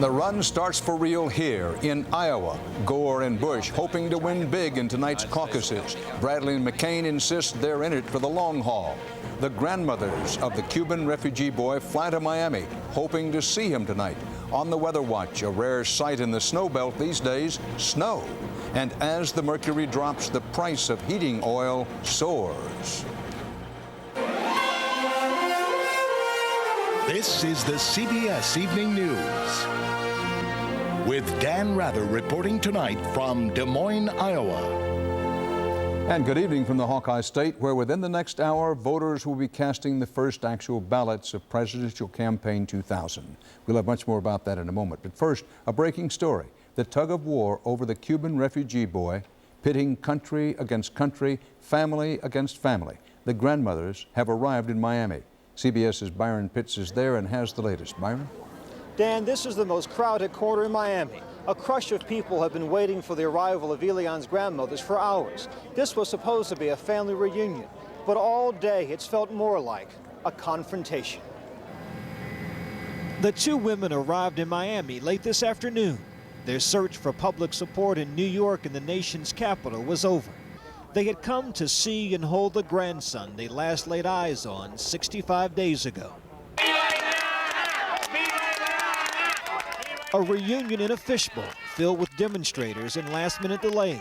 The run starts for real here in Iowa. Gore and Bush hoping to win big in tonight's caucuses. Bradley and McCain insist they're in it for the long haul. The grandmothers of the Cuban refugee boy fly to Miami, hoping to see him tonight. On the weather watch, a rare sight in the snow belt these days, snow. And as the mercury drops, the price of heating oil soars. This is the CBS Evening News. With Dan Rather reporting tonight from Des Moines, Iowa. And good evening from the Hawkeye State, where within the next hour, voters will be casting the first actual ballots of Presidential Campaign 2000. We'll have much more about that in a moment. But first, a breaking story. The tug of war over the Cuban refugee boy, pitting country against country, family against family. The grandmothers have arrived in Miami. CBS's Byron Pitts is there and has the latest. Byron? Dan, this is the most crowded quarter in Miami. A crush of people have been waiting for the arrival of Elian's grandmothers for hours. This was supposed to be a family reunion, but all day it's felt more like a confrontation. The two women arrived in Miami late this afternoon. Their search for public support in New York and the nation's capital was over. They had come to see and hold the grandson they last laid eyes on 65 days ago. A reunion in a fishbowl filled with demonstrators and last-minute delays.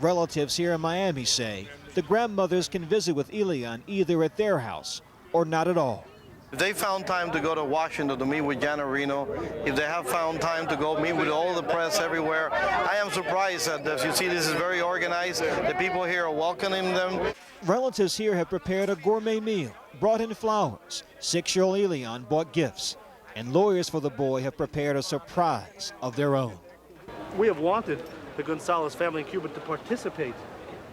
Relatives here in Miami say the grandmothers can visit with Elian either at their house or not at all. If they found time to go to Washington to meet with Janet Reno, if they have found time to go meet with all the press everywhere, I am surprised that, as you see, this is very organized. The people here are welcoming them. Relatives here have prepared a gourmet meal, brought in flowers. 6-year-old Elian bought gifts, and lawyers for the boy have prepared a surprise of their own. We have wanted the Gonzalez family in Cuba to participate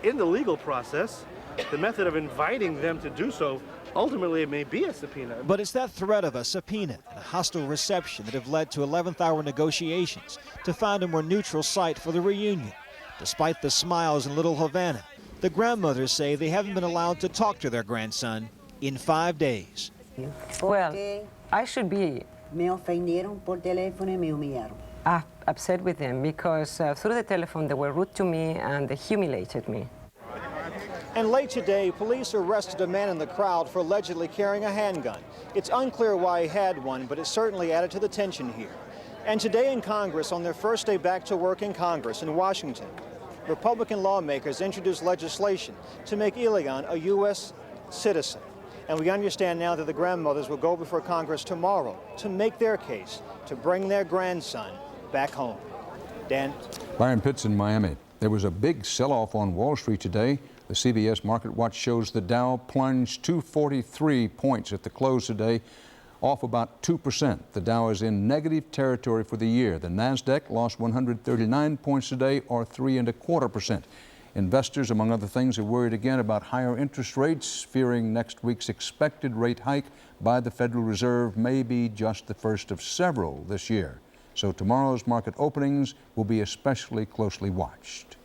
in the legal process. The method of inviting them to do so, ultimately it may be a subpoena. But it's that threat of a subpoena and a hostile reception that have led to 11th-hour negotiations to find a more neutral site for the reunion. Despite the smiles in Little Havana, the grandmothers say they haven't been allowed to talk to their grandson in 5 days. Well, I should be upset with them because through the telephone they were rude to me and they humiliated me. And late today, police arrested a man in the crowd for allegedly carrying a handgun. It's unclear why he had one, but it certainly added to the tension here. And today in Congress, on their first day back to work in Congress in Washington, Republican lawmakers introduced legislation to make Elian a U.S. citizen. And we understand now that the grandmothers will go before Congress tomorrow to make their case to bring their grandson back home. Dan? Byron Pitts in Miami. There was a big sell-off on Wall Street today. The CBS Market Watch shows the Dow plunged 243 points at the close today, off about 2%. The Dow is in negative territory for the year. The NASDAQ lost 139 points today, or 3.25%. Investors, among other things, are worried again about higher interest rates, fearing next week's expected rate hike by the Federal Reserve may be just the first of several this year. So tomorrow's market openings will be especially closely watched.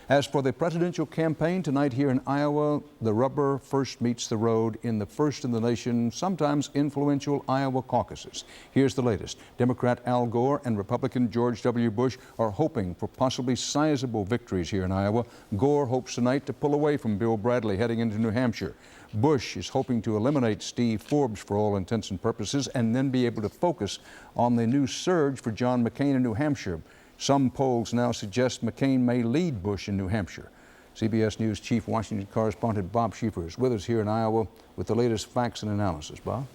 As for the presidential campaign tonight here in Iowa, the rubber first meets the road in the first in the nation, sometimes influential Iowa caucuses. Here's the latest. Democrat Al Gore and Republican George W. Bush are hoping for possibly sizable victories here in Iowa. Gore hopes tonight to pull away from Bill Bradley heading into New Hampshire. Bush is hoping to eliminate Steve Forbes for all intents and purposes and then be able to focus on the new surge for John McCain in New Hampshire. Some polls now suggest McCain may lead Bush in New Hampshire. CBS News Chief Washington correspondent Bob Schieffer is with us here in Iowa with the latest facts and analysis. Bob?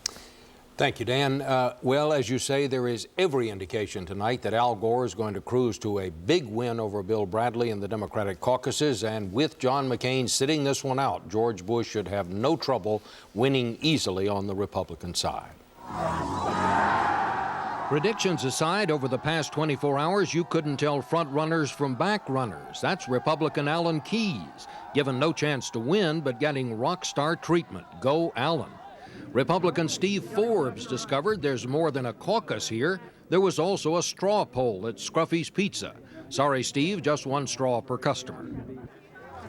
Thank you, Dan. Well, as you say, there is every indication tonight that Al Gore is going to cruise to a big win over Bill Bradley in the Democratic caucuses. And with John McCain sitting this one out, George Bush should have no trouble winning easily on the Republican side. Predictions aside, over the past 24 hours, you couldn't tell front runners from back runners. That's Republican Alan Keyes, given no chance to win, but getting rock star treatment. Go Alan. Republican Steve Forbes discovered there's more than a caucus here. There was also a straw poll at Scruffy's Pizza. Sorry, Steve, just one straw per customer.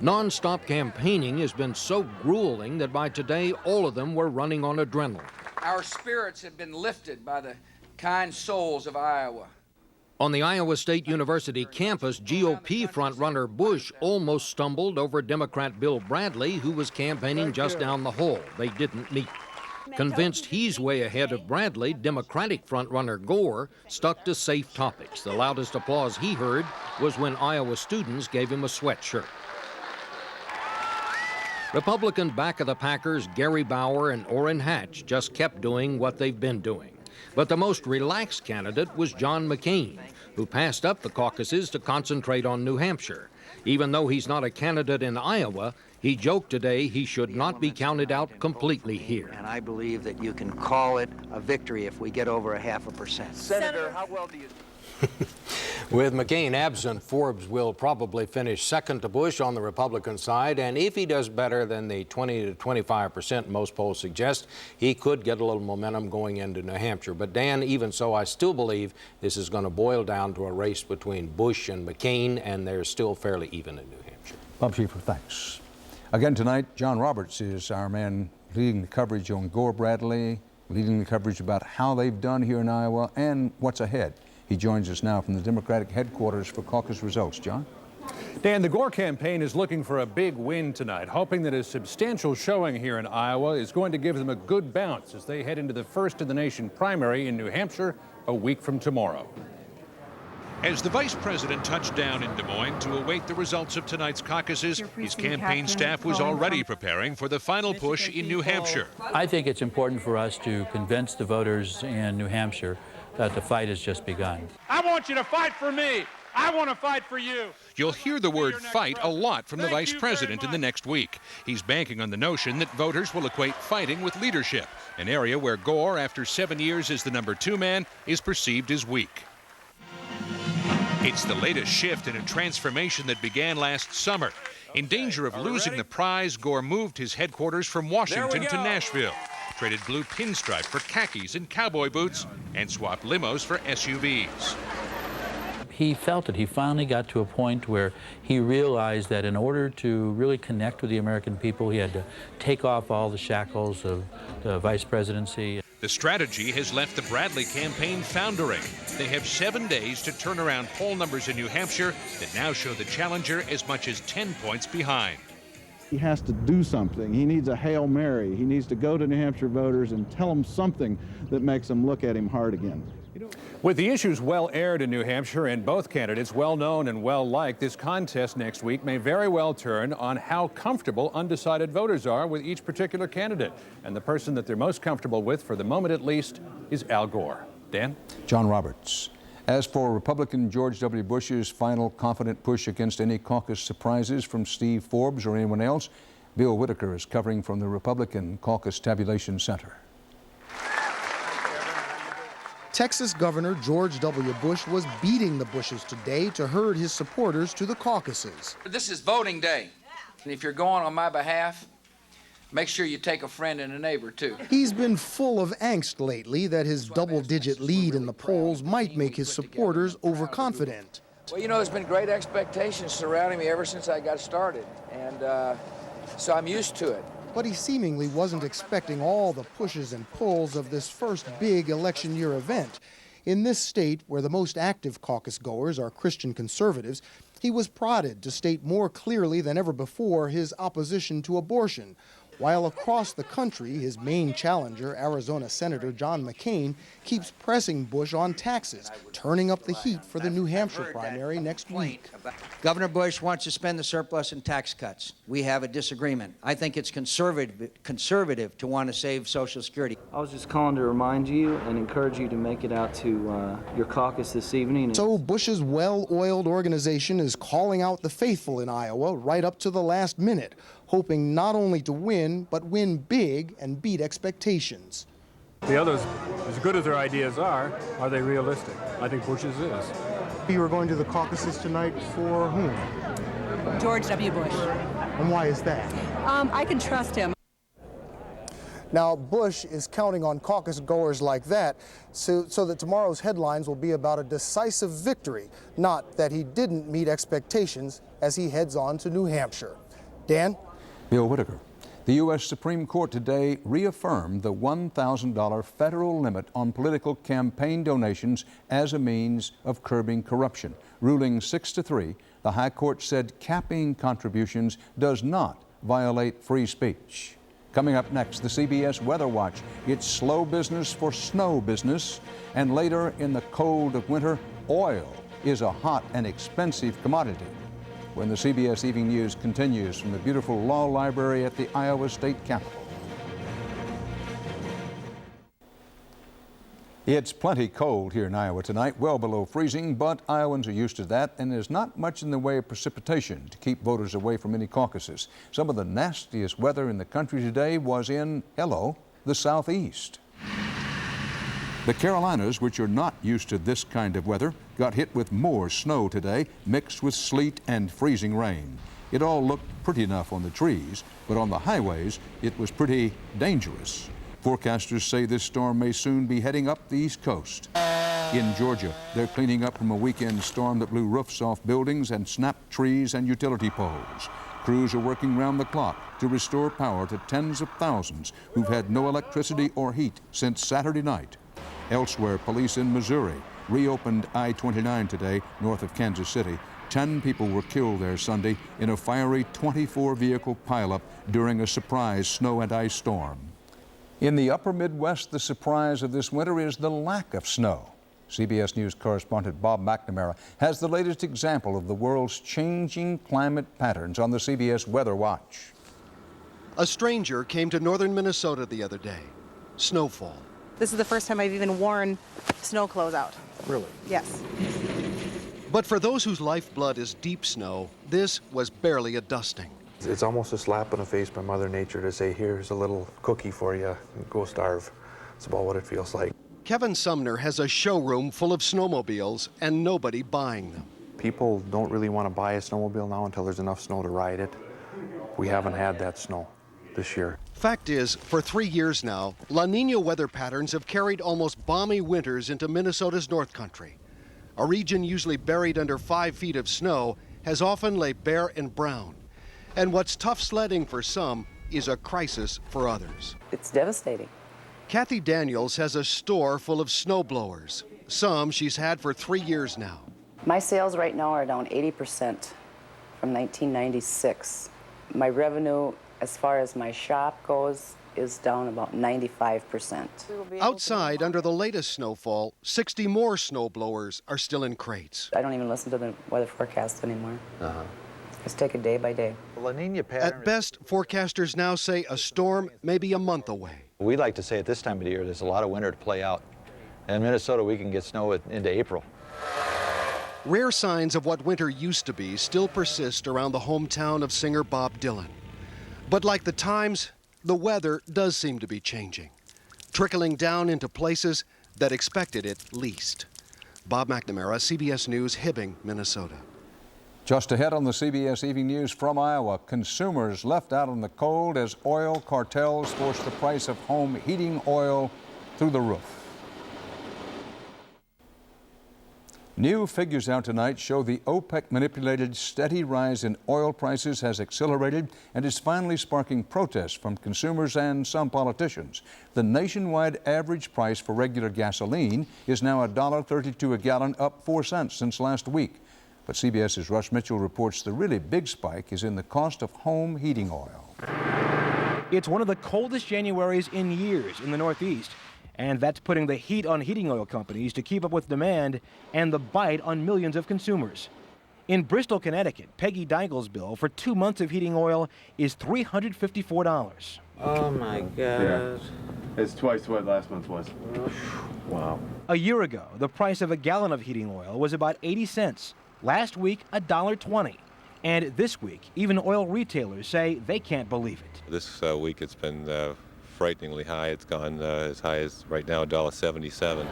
Non-stop campaigning has been so grueling that by today, all of them were running on adrenaline. Our spirits have been lifted by the kind souls of Iowa. On the Iowa State University campus, GOP frontrunner Bush almost stumbled over Democrat Bill Bradley, who was campaigning just down the hall. They didn't meet. Convinced he's way ahead of Bradley, Democratic frontrunner Gore stuck to safe topics. The loudest applause he heard was when Iowa students gave him a sweatshirt. Republican back-of-the-packers Gary Bauer and Orrin Hatch just kept doing what they've been doing. But the most relaxed candidate was John McCain, who passed up the caucuses to concentrate on New Hampshire. Even though he's not a candidate in Iowa, he joked today he should not be counted out completely here. And I believe that you can call it a victory if we get over 0.5%. Senator, how well do you... With McCain absent, Forbes will probably finish second to Bush on the Republican side, and if he does better than the 20 to 25% most polls suggest, he could get a little momentum going into New Hampshire. But Dan, even so, I still believe this is going to boil down to a race between Bush and McCain, and they're still fairly even in New Hampshire. Bob Schieffer, thanks. Again tonight, John Roberts is our man leading the coverage on Gore Bradley, leading the coverage about how they've done here in Iowa and what's ahead. He joins us now from the Democratic headquarters for caucus results. John? Dan, the Gore campaign is looking for a big win tonight, hoping that a substantial showing here in Iowa is going to give them a good bounce as they head into the first-in-the-nation primary in New Hampshire a week from tomorrow. As the vice president touched down in Des Moines to await the results of tonight's caucuses, his campaign staff was already preparing for the final push in New Hampshire. I think it's important for us to convince the voters in New Hampshire that the fight has just begun. I want you to fight for me. I want to fight for you. You'll hear the word fight a lot from the vice president in the next week. He's banking on the notion that voters will equate fighting with leadership, an area where Gore, after 7 years as the #2 man, is perceived as weak. It's the latest shift in a transformation that began last summer. In danger of losing the prize, Gore moved his headquarters from Washington to Nashville, traded blue pinstripe for khakis and cowboy boots, and swapped limos for SUVs. He felt it. He finally got to a point where he realized that in order to really connect with the American people, he had to take off all the shackles of the vice presidency. The strategy has left the Bradley campaign foundering. They have 7 days to turn around poll numbers in New Hampshire that now show the challenger as much as 10 points behind. He has to do something. He needs a Hail Mary. He needs to go to New Hampshire voters and tell them something that makes them look at him hard again. With the issues well aired in New Hampshire and both candidates well known and well liked, this contest next week may very well turn on how comfortable undecided voters are with each particular candidate. And the person that they're most comfortable with, for the moment at least, is Al Gore. Dan? John Roberts. As for Republican George W. Bush's final confident push against any caucus surprises from Steve Forbes or anyone else, Bill Whitaker is covering from the Republican Caucus Tabulation Center. Texas Governor George W. Bush was beating the Bushes today to herd his supporters to the caucuses. This is voting day, and if you're going on my behalf, make sure you take a friend and a neighbor, too. He's been full of angst lately that his double-digit lead in the polls might make his supporters overconfident. Well, you know, there's been great expectations surrounding me ever since I got started, and so I'm used to it. But he seemingly wasn't expecting all the pushes and pulls of this first big election year event. In this state, where the most active caucus goers are Christian conservatives, he was prodded to state more clearly than ever before his opposition to abortion. While across the country, his main challenger, Arizona Senator John McCain, keeps pressing Bush on taxes, turning up the heat for the New Hampshire primary next week. Governor Bush wants to spend the surplus in tax cuts. We have a disagreement. I think it's conservative to want to save Social Security. I was just calling to remind you and encourage you to make it out to your caucus this evening. So Bush's well-oiled organization is calling out the faithful in Iowa right up to the last minute, hoping not only to win, but win big and beat expectations. The others, as good as their ideas are they realistic? I think Bush's is. You are going to the caucuses tonight for whom? George W. Bush. And why is that? I can trust him. Now, Bush is counting on caucus goers like that so that tomorrow's headlines will be about a decisive victory, not that he didn't meet expectations as he heads on to New Hampshire. Dan? Bill Whitaker. The U.S. Supreme Court today reaffirmed the $1,000 federal limit on political campaign donations as a means of curbing corruption. Ruling 6-3, the High Court said capping contributions does not violate free speech. Coming up next, the CBS Weather Watch. It's slow business for snow business. And later in the cold of winter, oil is a hot and expensive commodity. When the CBS Evening News continues from the beautiful Law Library at the Iowa State Capitol. It's plenty cold here in Iowa tonight, well below freezing, but Iowans are used to that, and there's not much in the way of precipitation to keep voters away from any caucuses. Some of the nastiest weather in the country today was in, hello, the southeast. The Carolinas, which are not used to this kind of weather, got hit with more snow today, mixed with sleet and freezing rain. It all looked pretty enough on the trees, but on the highways, it was pretty dangerous. Forecasters say this storm may soon be heading up the East Coast. In Georgia, they're cleaning up from a weekend storm that blew roofs off buildings and snapped trees and utility poles. Crews are working round the clock to restore power to tens of thousands who've had no electricity or heat since Saturday night. Elsewhere, police in Missouri reopened I-29 today, north of Kansas City. 10 people were killed there Sunday in a fiery 24-vehicle pileup during a surprise snow and ice storm. In the upper Midwest, the surprise of this winter is the lack of snow. CBS News correspondent Bob McNamara has the latest example of the world's changing climate patterns on the CBS Weather Watch. A stranger came to northern Minnesota the other day. Snowfall. This is the first time I've even worn snow clothes out. Really? Yes. But for those whose lifeblood is deep snow, this was barely a dusting. It's almost a slap in the face by Mother Nature to say, here's a little cookie for you, go starve. It's about what it feels like. Kevin Sumner has a showroom full of snowmobiles and nobody buying them. People don't really want to buy a snowmobile now until there's enough snow to ride it. We haven't had that snow this year. Fact is, for 3 years now, La Nina weather patterns have carried almost balmy winters into Minnesota's North Country. A region usually buried under 5 feet of snow has often lay bare and brown. And what's tough sledding for some is a crisis for others. It's devastating. Kathy Daniels has a store full of snowblowers. Some she's had for 3 years now. My sales right now are down 80% from 1996. My revenue, as far as my shop goes, is down about 95%. Outside, under the latest snowfall, 60 more snowblowers are still in crates. I don't even listen to the weather forecast anymore. Just take it day by day. La Nina pattern. At best, forecasters now say a storm may be a month away. We like to say at this time of the year, there's a lot of winter to play out. In Minnesota, we can get snow into April. Rare signs of what winter used to be still persist around the hometown of singer Bob Dylan. But like the times, the weather does seem to be changing, trickling down into places that expected it least. Bob McNamara, CBS News, Hibbing, Minnesota. Just ahead on the CBS Evening News from Iowa, consumers left out in the cold as oil cartels force the price of home heating oil through the roof. New figures out tonight show the OPEC-manipulated steady rise in oil prices has accelerated and is finally sparking protests from consumers and some politicians. The nationwide average price for regular gasoline is now $1.32 a gallon, up 4 cents since last week. But CBS's Rush Mitchell reports the really big spike is in the cost of home heating oil. It's one of the coldest Januaries in years in the Northeast, and that's putting the heat on heating oil companies to keep up with demand and the bite on millions of consumers. In Bristol, Connecticut, Peggy Deigel's bill for 2 months of heating oil is $354. Oh my God. Yeah. It's twice what last month was. Wow. A year ago, the price of a gallon of heating oil was about 80 cents. Last week, $1.20. And this week, even oil retailers say they can't believe it. This week it's been frighteningly high. It's gone as high as right now $1.77.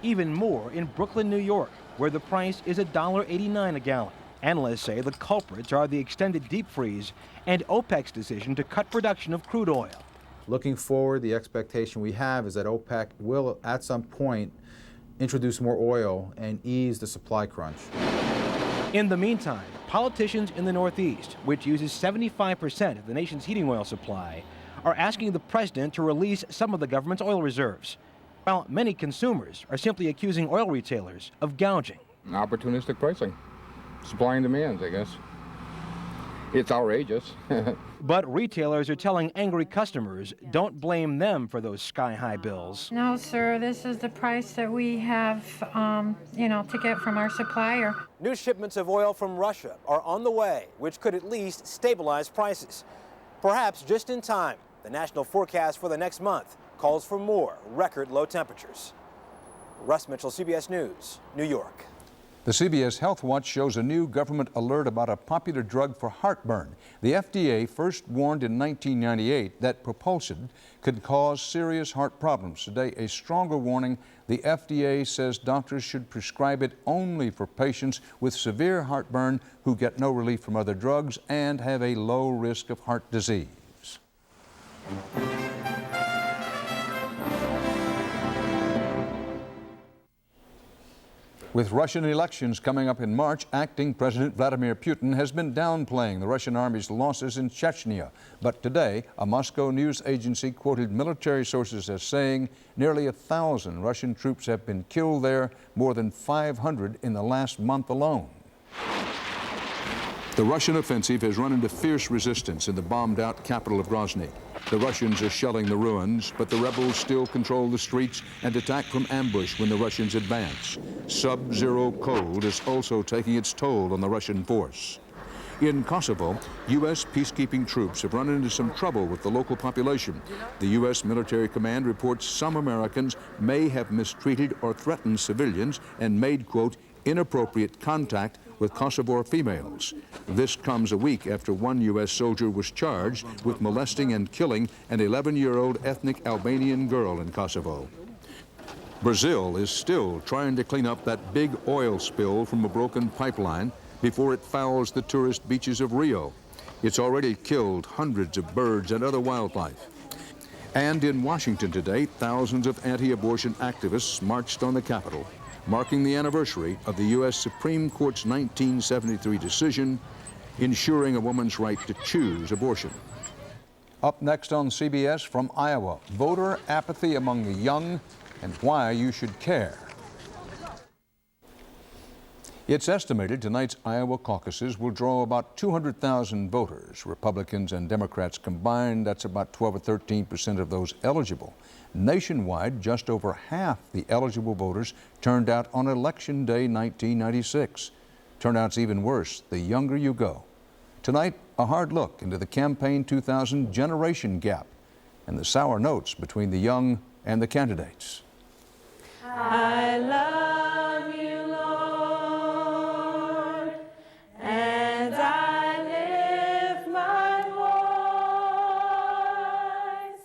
Even more in Brooklyn, New York, where the price is $1.89 a gallon. Analysts say the culprits are the extended deep freeze and OPEC's decision to cut production of crude oil. Looking forward, the expectation we have is that OPEC will, at some point, introduce more oil and ease the supply crunch. In the meantime, politicians in the Northeast, which uses 75% of the nation's heating oil supply, are asking the president to release some of the government's oil reserves, while many consumers are simply accusing oil retailers of gouging. Opportunistic pricing. Supply and demand, I guess. It's outrageous. But retailers are telling angry customers don't blame them for those sky-high bills. No, sir, this is the price that we have, to get from our supplier. New shipments of oil from Russia are on the way, which could at least stabilize prices. Perhaps just in time. The national forecast for the next month calls for more record low temperatures. Russ Mitchell, CBS News, New York. The CBS Health Watch shows a new government alert about a popular drug for heartburn. The FDA first warned in 1998 that Propulsion could cause serious heart problems. Today, a stronger warning. The FDA says doctors should prescribe it only for patients with severe heartburn who get no relief from other drugs and have a low risk of heart disease. With Russian elections coming up in March, acting President Vladimir Putin has been downplaying the Russian army's losses in Chechnya. But today, a Moscow news agency quoted military sources as saying nearly 1,000 Russian troops have been killed there, more than 500 in the last month alone. The Russian offensive has run into fierce resistance in the bombed-out capital of Grozny. The Russians are shelling the ruins, but the rebels still control the streets and attack from ambush when the Russians advance. Sub-zero cold is also taking its toll on the Russian force. In Kosovo, U.S. peacekeeping troops have run into some trouble with the local population. The U.S. military command reports some Americans may have mistreated or threatened civilians and made, quote, inappropriate contact with Kosovar females. This comes a week after one U.S. soldier was charged with molesting and killing an 11-year-old ethnic Albanian girl in Kosovo. Brazil is still trying to clean up that big oil spill from a broken pipeline before it fouls the tourist beaches of Rio. It's already killed hundreds of birds and other wildlife. And in Washington today, thousands of anti-abortion activists marched on the Capitol, marking the anniversary of the U.S. Supreme Court's 1973 decision ensuring a woman's right to choose abortion. Up next on CBS from Iowa, voter apathy among the young and why you should care. It's estimated tonight's Iowa caucuses will draw about 200,000 voters. Republicans and Democrats combined, that's about 12 or 13% of those eligible. Nationwide, just over half the eligible voters turned out on Election Day 1996. Turnout's even worse the younger you go. Tonight, a hard look into the Campaign 2000 generation gap and the sour notes between the young and the candidates. I love you, Lord, and I lift my voice.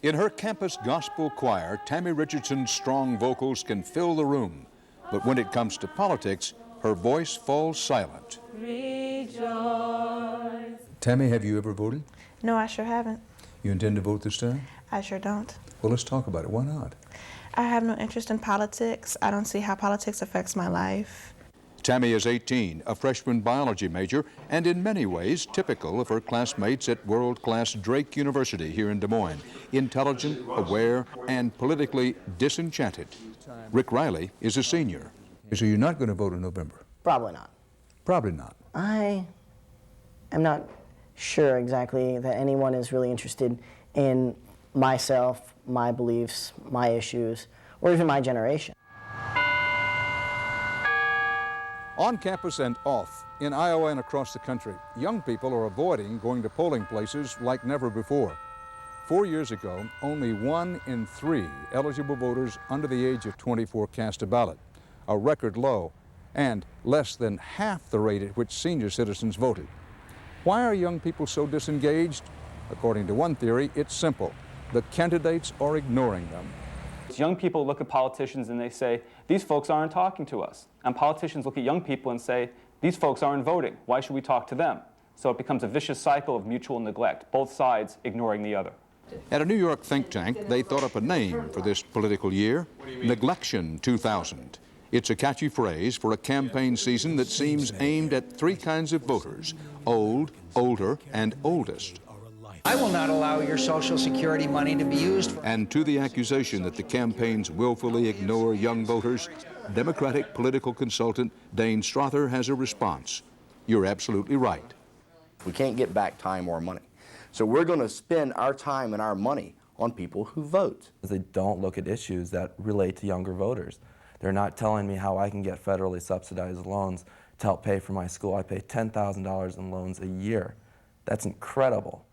In her campus gospel choir, Tammy Richardson's strong vocals can fill the room. But when it comes to politics, her voice falls silent. Rejoice. Tammy, have you ever voted? No, I sure haven't. You intend to vote this time? I sure don't. Well, let's talk about it. Why not? I have no interest in politics. I don't see how politics affects my life. Tammy is 18, a freshman biology major, and in many ways typical of her classmates at world-class Drake University here in Des Moines. Intelligent, aware, and politically disenchanted. Rick Riley is a senior. So you're not going to vote in November? Probably not. Probably not. I am not sure exactly that anyone is really interested in myself, my beliefs, my issues, or even my generation. On campus and off, in Iowa and across the country, young people are avoiding going to polling places like never before. 4 years ago, only 1 in 3 eligible voters under the age of 24 cast a ballot, a record low, and less than half the rate at which senior citizens voted. Why are young people so disengaged? According to one theory, it's simple. The candidates are ignoring them. Young people look at politicians and they say, these folks aren't talking to us. And politicians look at young people and say, these folks aren't voting. Why should we talk to them? So it becomes a vicious cycle of mutual neglect, both sides ignoring the other. At a New York think tank, they thought up a name for this political year, Neglection 2000. It's a catchy phrase for a campaign season that seems aimed at three kinds of voters: old, older, and oldest. I will not allow your Social Security money to be used for... And to the accusation that the campaigns willfully ignore young voters, Democratic political consultant Dane Strother has a response. You're absolutely right. We can't get back time or money. So we're going to spend our time and our money on people who vote. They don't look at issues that relate to younger voters. They're not telling me how I can get federally subsidized loans to help pay for my school. I pay $10,000 in loans a year. That's incredible.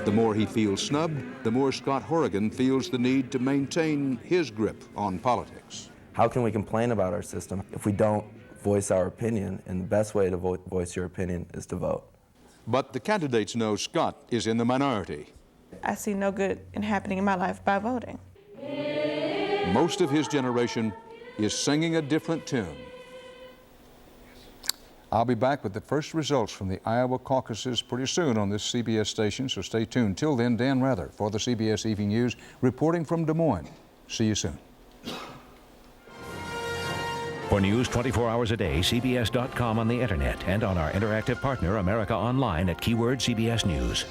The more he feels snubbed, the more Scott Horrigan feels the need to maintain his grip on politics. How can we complain about our system if we don't voice our opinion? And the best way to voice your opinion is to vote. But the candidates know Scott is in the minority. I see no good in happening in my life by voting. Most of his generation is singing a different tune. I'll be back with the first results from the Iowa caucuses pretty soon on this CBS station, so stay tuned. Till then, Dan Rather for the CBS Evening News, reporting from Des Moines. See you soon. For news 24 hours a day, CBS.com on the internet and on our interactive partner, America Online, at keyword CBS News.